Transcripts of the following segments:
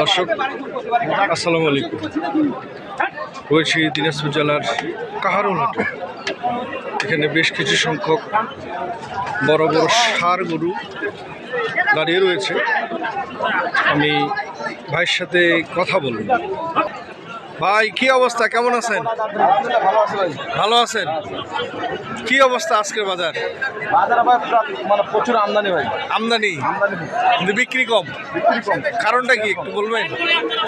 দর্শক আসসালামু আলাইকুম। রয়েছি দিনাজপুর জেলার কাহারোল হাটে। এখানে বেশ কিছু সংখ্যক বড় বড় ষাঁড় গরু দাঁড়িয়ে রয়েছে। আমি ভাইয়ের সাথে কথা বলব। ভাই কি অবস্থা, কেমন আছেন? ভালো আছেন? কি অবস্থা আজকের বাজার? মানে প্রচুর আমদানি ভাই। আমদানি কিন্তু বিক্রি কম। কারণটা কি একটু বলবেন?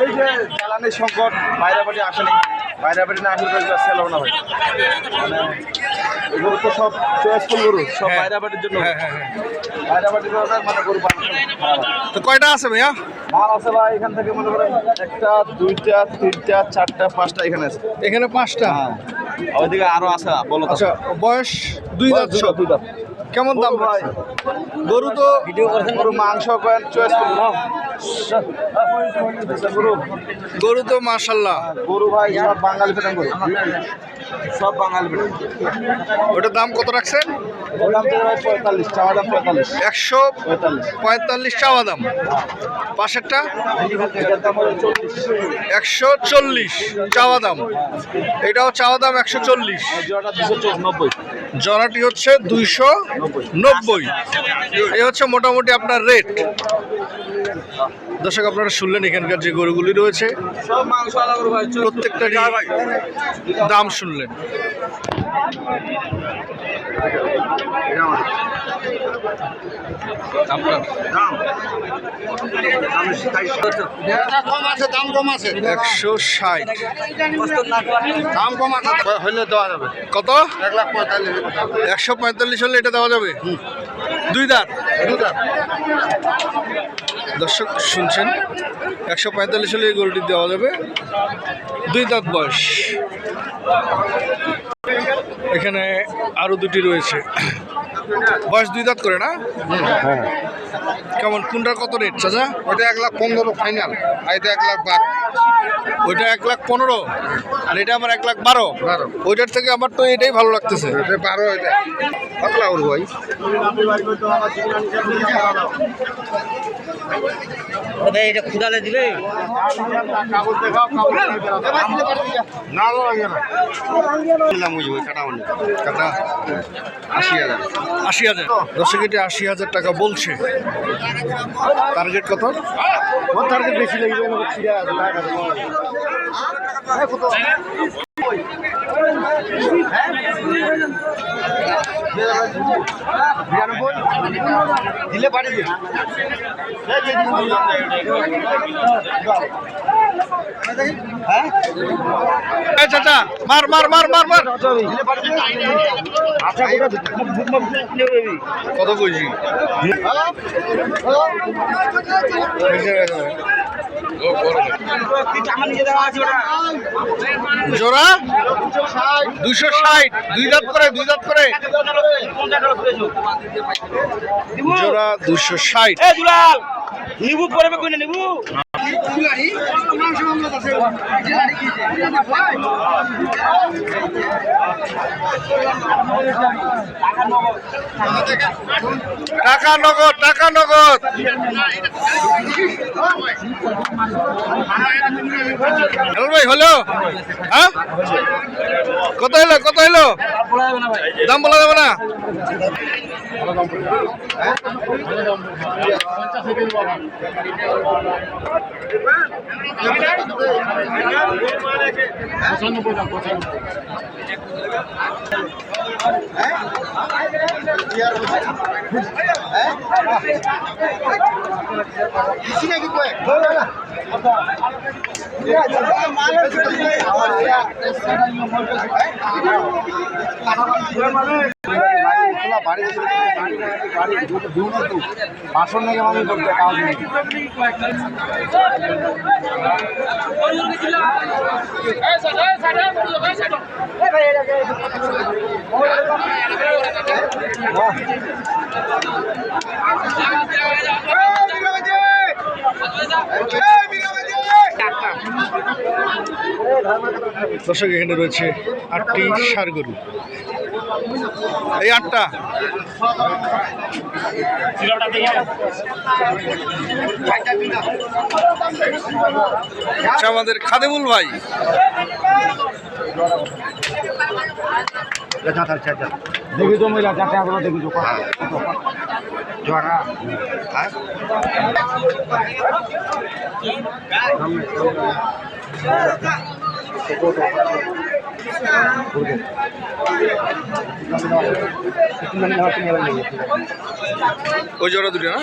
এই যে জ্বালানির সংকট, বাইরে বাড়ি আসেনি, বাইরে বাড়ি না আসলে সেল হবে না ভাই। মানে এগুলো তো সব চয়েসফুল গরু, সব বাইরে বাড়ির জন্য। বাইরে বাড়ির মানে গরু তো কয়টা আছে ভাইয়া? মাল আছে ভাই এখান থেকে মনে করেন 1টা 2টা 3টা 4টা 5টা এখানে আছে। এখানে 5টা। ওইদিকে আরো আছে বলো। আচ্ছা, বয়স 2 দাঁত। কেমন দাম ভাই? গরু তো ভিডিও করেছেন, গরু মাংস করেন চয়েসফুল গরু তো মাশাআল্লাহ। গরু ভাই সব বাঙালি পেটান গরু, সব বাঙালি পেটান। ওটার দাম কত রাখছেন? ওর দাম তো ভাই 45, চাওয়া দাম 45। 145 চাওয়া দাম। পাশেরটা এটার দাম হলো 40। 140 চাওয়া দাম। এটাও চাওয়া দাম 140। জোড়াটা 290। জরাটি হচ্ছে 290। এই হচ্ছে মোটামুটি আপনার রেট। দর্শক আপনারা শুনলেন এখানকার যে গরুগুলি রয়েছে সব মাংস আলাদা গরু ভাই, প্রত্যেকটারই দাম শুনলেন। দাম কম আছে 160। দাম কম আছে হইলে দেওয়া যাবে। কত? 145। 145 হলে এটা দেওয়া যাবে। 2 দাঁত। দর্শক শুনছেন 145 হলে এই গরুটি দেওয়া যাবে। 2 দাঁত বয়স। এখানে আরো দুটি রয়েছে, বয়স 2 দাঁত করে না? কেমন, কোনটার কত রেট চাচা? ওটা 1,15,000 ফাইনাল, আর এটা 1,12,000। ওইটা 1,15,000 আর এটা আমার 1,12,000। ওইটার থেকে আমার তো এটাই ভালো লাগতেছে। 12 এটা পাতলা গরু ভাই। এটা খুদালে দিলে না কাটা 80,000। 80,000। দর্শক এটা 80,000 টাকা বলছে। টার্গেট কত? ওর টার্গেট বেশি লাগবে না, 80,000 টাকা কত দিলে পাঠিয়ে দিন। এই চাচা মার মার মার মার মার। কত কইছি? জোড়া 260। 2 দাঁত করে, 2 দাঁত করে। জোড়া 260। নিবু পড়বে কই না নিবু। টাকা নগদ, টাকা নগদ। হ্যালো ভাই, হলো? হ্যাঁ, কত হলো, কত হলো? দাম বলা যাবে না? বাসন নাকি মানুষ করতে কাজ নেই। দর্শক এখানে রয়েছে 8টি ষাঁড় গরু। এই 8টা আচ্ছা, আমাদের খাদেমুল ভাই দেখি তো মহিলা যাতে আমরা দেখি তো জরা ওই জোড়া দুটো না